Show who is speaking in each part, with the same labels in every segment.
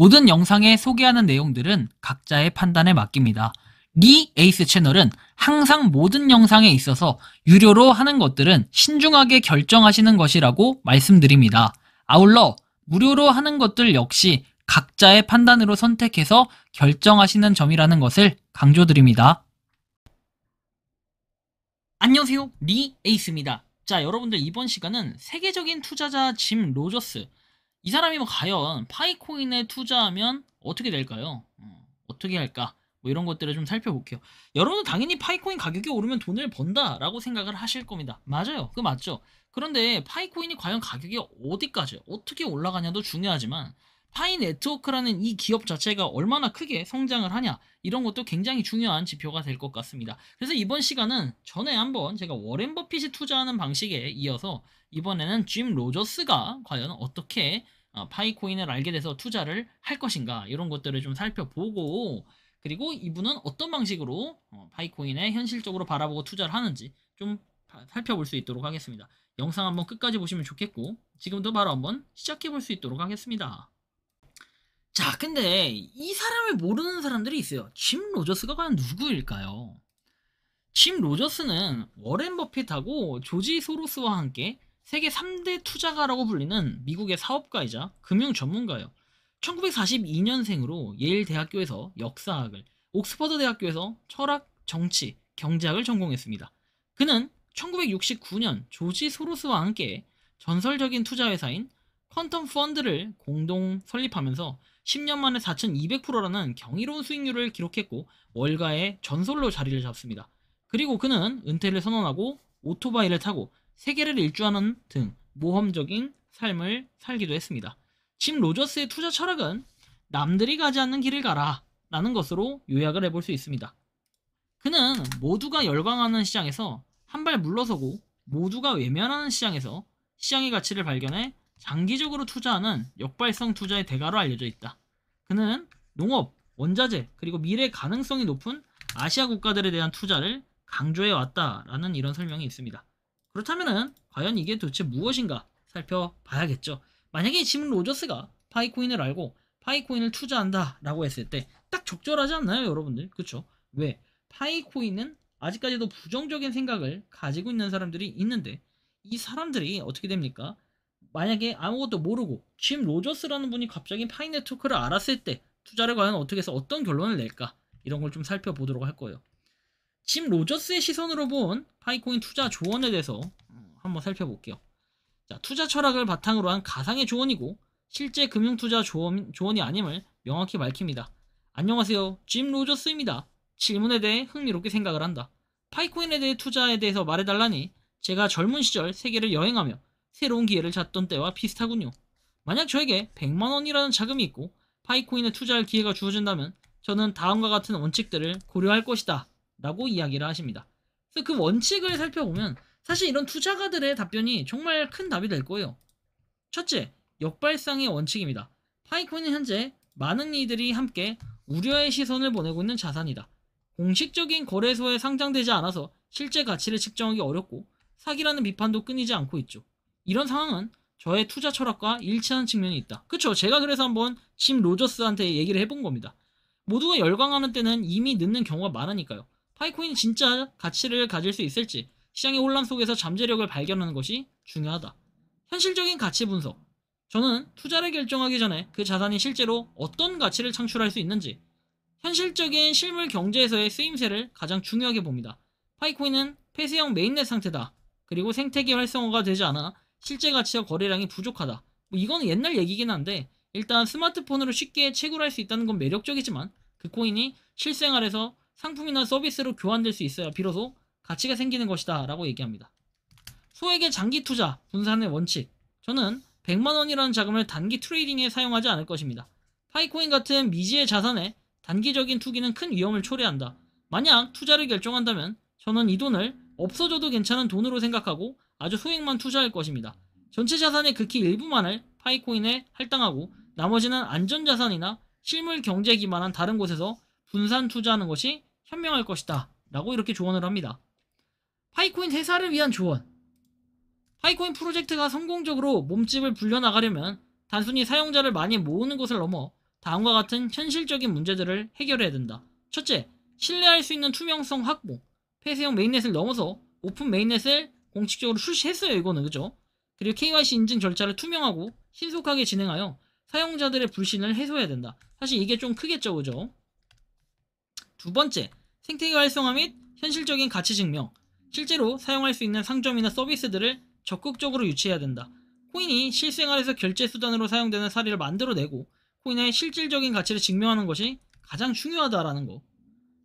Speaker 1: 모든 영상에 소개하는 내용들은 각자의 판단에 맡깁니다. 리 에이스 채널은 항상 모든 영상에 있어서 유료로 하는 것들은 신중하게 결정하시는 것이라고 말씀드립니다. 아울러 무료로 하는 것들 역시 각자의 판단으로 선택해서 결정하시는 점이라는 것을 강조드립니다. 안녕하세요, 리 에이스입니다. 자, 여러분들 이번 시간은 세계적인 투자자 짐 로저스, 이 사람이 과연 파이코인에 투자하면 어떻게 될까요? 어떻게 할까? 뭐 이런 것들을 좀 살펴볼게요. 여러분은 당연히 파이코인 가격이 오르면 돈을 번다라고 생각을 하실 겁니다. 맞아요. 그거 맞죠? 그런데 파이코인이 과연 가격이 어디까지 어떻게 올라가냐도 중요하지만 파이 네트워크라는 이 기업 자체가 얼마나 크게 성장을 하냐, 이런 것도 굉장히 중요한 지표가 될 것 같습니다. 그래서 이번 시간은 전에 한번 제가 워렌 버핏이 투자하는 방식에 이어서 이번에는 짐 로저스가 과연 어떻게 파이코인을 알게 돼서 투자를 할 것인가, 이런 것들을 좀 살펴보고, 그리고 이분은 어떤 방식으로 파이코인에 현실적으로 바라보고 투자를 하는지 좀 살펴볼 수 있도록 하겠습니다. 영상 한번 끝까지 보시면 좋겠고, 지금도 바로 한번 시작해 볼 수 있도록 하겠습니다. 자, 근데 이 사람을 모르는 사람들이 있어요. 짐 로저스가 과연 누구일까요? 짐 로저스는 워렌 버핏하고 조지 소로스와 함께 세계 3대 투자가라고 불리는 미국의 사업가이자 금융 전문가예요. 1942년생으로 예일 대학교에서 역사학을, 옥스퍼드 대학교에서 철학, 정치, 경제학을 전공했습니다. 그는 1969년 조지 소로스와 함께 전설적인 투자회사인 퀀텀 펀드를 공동 설립하면서 10년 만에 4,200%라는 경이로운 수익률을 기록했고 월가의 전설로 자리를 잡습니다. 그리고 그는 은퇴를 선언하고 오토바이를 타고 세계를 일주하는 등 모험적인 삶을 살기도 했습니다. 짐 로저스의 투자 철학은 남들이 가지 않는 길을 가라 라는 것으로 요약을 해볼 수 있습니다. 그는 모두가 열광하는 시장에서 한 발 물러서고 모두가 외면하는 시장에서 시장의 가치를 발견해 장기적으로 투자하는 역발성 투자의 대가로 알려져 있다. 그는 농업, 원자재, 그리고 미래 가능성이 높은 아시아 국가들에 대한 투자를 강조해 왔다라는 이런 설명이 있습니다. 그렇다면 과연 이게 도대체 무엇인가 살펴봐야겠죠. 만약에 짐 로저스가 파이코인을 알고 파이코인을 투자한다라고 했을 때 딱 적절하지 않나요, 여러분들? 그쵸? 왜? 파이코인은 아직까지도 부정적인 생각을 가지고 있는 사람들이 있는데, 이 사람들이 어떻게 됩니까? 만약에 아무것도 모르고 짐 로저스라는 분이 갑자기 파이 네트워크를 알았을 때 투자를 과연 어떻게 해서 어떤 결론을 낼까, 이런 걸 좀 살펴보도록 할 거예요. 짐 로저스의 시선으로 본 파이코인 투자 조언에 대해서 한번 살펴볼게요. 자, 투자 철학을 바탕으로 한 가상의 조언이고 실제 금융 투자 조언이 아님을 명확히 밝힙니다. 안녕하세요, 짐 로저스입니다. 질문에 대해 흥미롭게 생각을 한다. 파이코인에 대해 투자에 대해서 말해달라니 제가 젊은 시절 세계를 여행하며 새로운 기회를 찾던 때와 비슷하군요. 만약 저에게 100만원이라는 자금이 있고 파이코인에 투자할 기회가 주어진다면 저는 다음과 같은 원칙들을 고려할 것이다 라고 이야기를 하십니다. 그래서 그 원칙을 살펴보면 사실 이런 투자가들의 답변이 정말 큰 답이 될 거예요. 첫째, 역발상의 원칙입니다. 파이코인은 현재 많은 이들이 함께 우려의 시선을 보내고 있는 자산이다. 공식적인 거래소에 상장되지 않아서 실제 가치를 측정하기 어렵고 사기라는 비판도 끊이지 않고 있죠. 이런 상황은 저의 투자 철학과 일치하는 측면이 있다. 그쵸? 제가 그래서 한번 짐 로저스한테 얘기를 해본 겁니다. 모두가 열광하는 때는 이미 늦는 경우가 많으니까요. 파이코인이 진짜 가치를 가질 수 있을지 시장의 혼란 속에서 잠재력을 발견하는 것이 중요하다. 현실적인 가치 분석. 저는 투자를 결정하기 전에 그 자산이 실제로 어떤 가치를 창출할 수 있는지, 현실적인 실물 경제에서의 쓰임새를 가장 중요하게 봅니다. 파이코인은 폐쇄형 메인넷 상태다. 그리고 생태계 활성화가 되지 않아 실제 가치와 거래량이 부족하다. 이건 옛날 얘기긴 한데 일단 스마트폰으로 쉽게 채굴할 수 있다는 건 매력적이지만 그 코인이 실생활에서 상품이나 서비스로 교환될 수 있어야 비로소 가치가 생기는 것이다 라고 얘기합니다. 소액의 장기 투자, 분산의 원칙. 저는 100만원이라는 자금을 단기 트레이딩에 사용하지 않을 것입니다. 파이코인 같은 미지의 자산에 단기적인 투기는 큰 위험을 초래한다. 만약 투자를 결정한다면 저는 이 돈을 없어져도 괜찮은 돈으로 생각하고 아주 소액만 투자할 것입니다. 전체 자산의 극히 일부만을 파이코인에 할당하고 나머지는 안전자산이나 실물 경제에 기반한 다른 곳에서 분산 투자하는 것이 현명할 것이다 라고 이렇게 조언을 합니다. 파이코인 회사를 위한 조언. 파이코인 프로젝트가 성공적으로 몸집을 불려나가려면 단순히 사용자를 많이 모으는 것을 넘어 다음과 같은 현실적인 문제들을 해결해야 된다. 첫째, 신뢰할 수 있는 투명성 확보. 폐쇄형 메인넷을 넘어서 오픈 메인넷을 공식적으로 출시했어요, 이거는. 그죠? 그리고 KYC 인증 절차를 투명하고 신속하게 진행하여 사용자들의 불신을 해소해야 된다. 사실 이게 좀 크겠죠, 그죠? 두 번째, 생태계 활성화 및 현실적인 가치 증명. 실제로 사용할 수 있는 상점이나 서비스들을 적극적으로 유치해야 된다. 코인이 실생활에서 결제 수단으로 사용되는 사례를 만들어내고 코인의 실질적인 가치를 증명하는 것이 가장 중요하다라는 거.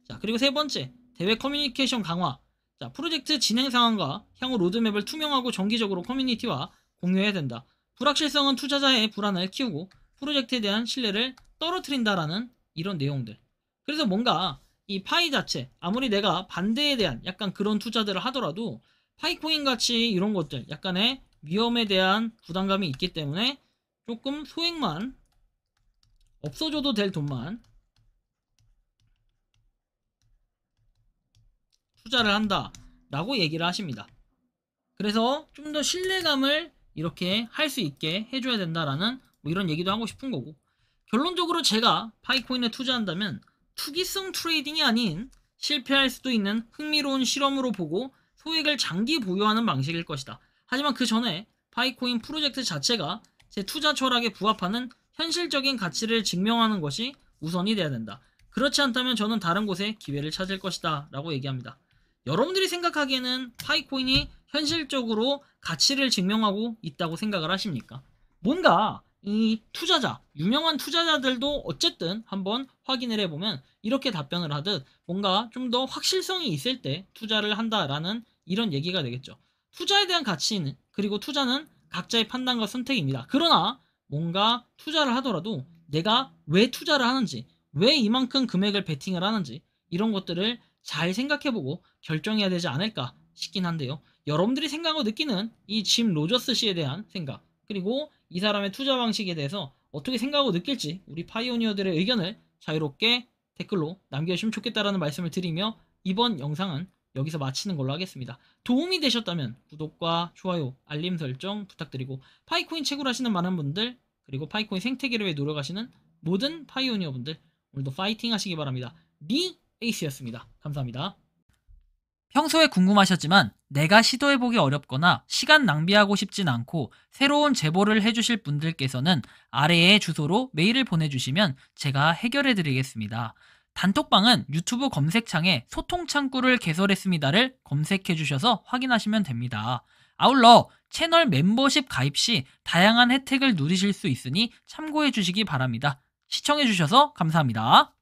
Speaker 1: 자, 그리고 세 번째, 대외 커뮤니케이션 강화. 자, 프로젝트 진행 상황과 향후 로드맵을 투명하고 정기적으로 커뮤니티와 공유해야 된다. 불확실성은 투자자의 불안을 키우고 프로젝트에 대한 신뢰를 떨어뜨린다라는 이런 내용들. 그래서 뭔가 이 파이 자체, 아무리 내가 반대에 대한 약간 그런 투자들을 하더라도 파이코인 같이 이런 것들 약간의 위험에 대한 부담감이 있기 때문에 조금 소액만, 없어져도 될 돈만 투자를 한다 라고 얘기를 하십니다. 그래서 좀 더 신뢰감을 이렇게 할 수 있게 해줘야 된다라는 뭐 이런 얘기도 하고 싶은 거고, 결론적으로 제가 파이코인에 투자한다면 투기성 트레이딩이 아닌 실패할 수도 있는 흥미로운 실험으로 보고 소액을 장기 보유하는 방식일 것이다. 하지만 그 전에 파이코인 프로젝트 자체가 제 투자 철학에 부합하는 현실적인 가치를 증명하는 것이 우선이 돼야 된다. 그렇지 않다면 저는 다른 곳에 기회를 찾을 것이다 라고 얘기합니다. 여러분들이 생각하기에는 파이코인이 현실적으로 가치를 증명하고 있다고 생각을 하십니까? 뭔가 이 투자자, 유명한 투자자들도 어쨌든 한번 확인을 해보면 이렇게 답변을 하듯 뭔가 좀 더 확실성이 있을 때 투자를 한다라는 이런 얘기가 되겠죠. 투자에 대한 가치는, 그리고 투자는 각자의 판단과 선택입니다. 그러나 뭔가 투자를 하더라도 내가 왜 투자를 하는지, 왜 이만큼 금액을 베팅을 하는지 이런 것들을 잘 생각해보고 결정해야 되지 않을까 싶긴 한데요. 여러분들이 생각하고 느끼는 이 짐 로저스 씨에 대한 생각, 그리고 이 사람의 투자 방식에 대해서 어떻게 생각하고 느낄지 우리 파이오니어들의 의견을 자유롭게 댓글로 남겨주시면 좋겠다라는 말씀을 드리며 이번 영상은 여기서 마치는 걸로 하겠습니다. 도움이 되셨다면 구독과 좋아요, 알림 설정 부탁드리고, 파이코인 채굴 하시는 많은 분들, 그리고 파이코인 생태계를 위해 노력하시는 모든 파이오니어 분들, 오늘도 파이팅 하시기 바랍니다. 리 에이스였습니다. 감사합니다. 평소에 궁금하셨지만 내가 시도해보기 어렵거나 시간 낭비하고 싶진 않고 새로운 제보를 해주실 분들께서는 아래의 주소로 메일을 보내주시면 제가 해결해드리겠습니다. 단톡방은 유튜브 검색창에 소통창구를 개설했습니다를 검색해주셔서 확인하시면 됩니다. 아울러 채널 멤버십 가입 시 다양한 혜택을 누리실 수 있으니 참고해주시기 바랍니다. 시청해주셔서 감사합니다.